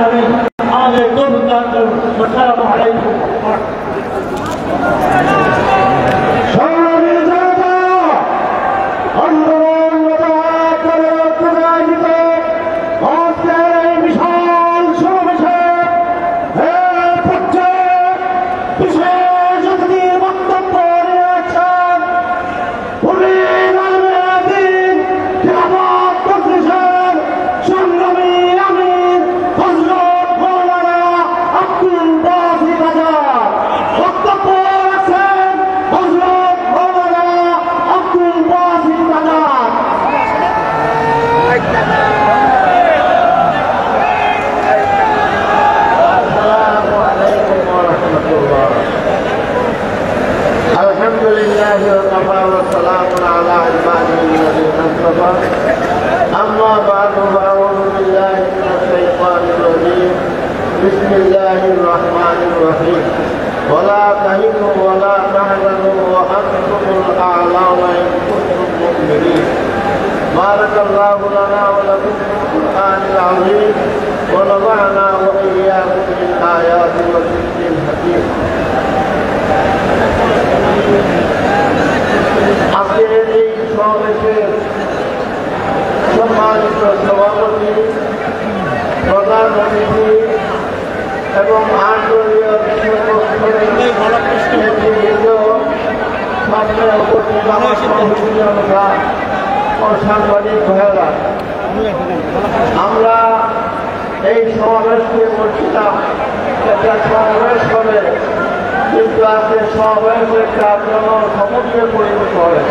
আমাদের আসসালামু আলাইকুম। أما بعد فأعوذ بالله من الشيطان الرجيم بسم الله الرحمن الرحيم ولا تهنوا ولا تحزنوا وأنتم الأعلون إن كنتم مؤمنين بارك الله لنا ولكم في القرآن العظيم ونفعنا وإياكم بالآيات والذكر الحكيم আজকের এই সমাবেশের সম্মানিত সভাপতি, প্রধান অতিথি এবং আন্দোলনীয় সামনে উপস্থিত আমার জনতা ও সাংবাদিক ভাইয়েরা, আমরা এই সমাবেশকে বলছিলাম একটা সমাবেশ হবে, কিন্তু আজকে সমাবেশ একটা সমুদ্রে পরিণত হবে।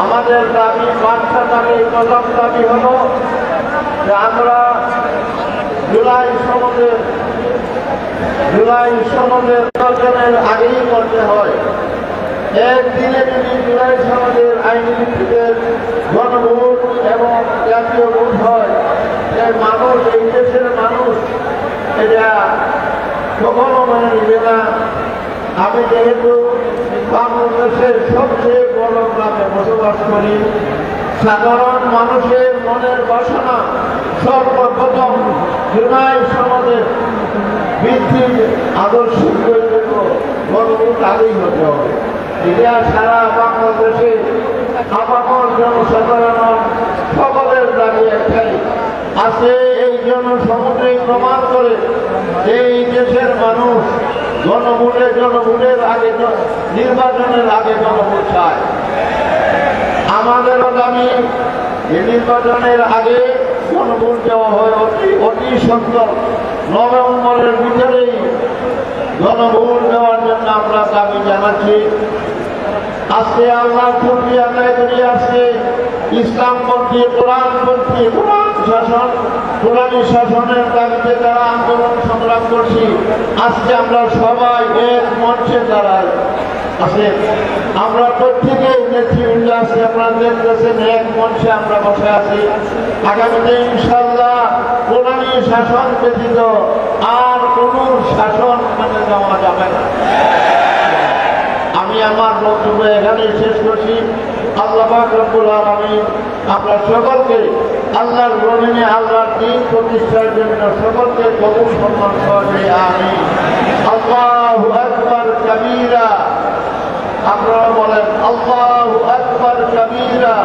আমাদের দাবি, বার্তা দাবি, প্রথম দাবি হল যে আমরা জুলাই সনদের নির্বাচনের আগেই করতে হয়। একদিনে যদি জুলাই সনদের আইনি ভিত্তিতে গণভোট এবং জাতীয় ভোট হয়, মানুষ, এই দেশের মানুষ এটা কখনো মেনে নিবে না। আমি যেহেতু বাংলাদেশের সবচেয়ে বড় গ্রামে বসবাস করি, সাধারণ মানুষের মনের বাসনা সর্বপ্রথম জুলাই সনদের বৃদ্ধির আদর্শিক গণভোট আগেই হতে হবে। এটা সারা বাংলাদেশে আপামর জনসাধারণ সকলের দাবি একটাই আছে। এই জনসমুদ্রে প্রমাণ করে এই দেশের মানুষ জনভোটের আগে, নির্বাচনের আগে জনভোট চায়। আমাদেরও দাবি নির্বাচনের আগে জনভোট দেওয়া হয় অতি সুন্দর, নভেম্বরের ভিতরেই জনভোট দেওয়ার জন্য আমরা দাবি জানাচ্ছি। আজকে আল্লাহ শুকরিয়া আদায় করি, আজকে ইসলামপন্থী, কোরআনপন্থী, কোরআনী শাসনের দাবিতে তারা আন্দোলন সংগ্রাম করছি। আজকে আমরা সবাই এক মঞ্চে দাঁড়াই আছে, আমরা প্রত্যেকেই নেতৃবৃন্দ আছি, আপনারা দেখতেছেন এক মঞ্চে আমরা বসে আছি। আগামীতে ইনশাআল্লাহ কোরআনী শাসন ব্যতীত আর কোন শাসন মেনে যাওয়া যাবে না। আমি আমার বক্তব্য এখানেই শেষ করছি। আল্লাহ পাক রব্বুল আলামিন আপনার সকলকে আল্লাহর জমিনে আল্লাহর দ্বীন প্রতিষ্ঠার জন্য সকলকে কবুল সম্মান করে। আমিন। আল্লাহু আকবার কাবীরা। আপনারা বলেন আল্লাহু আকবার কাবীরা।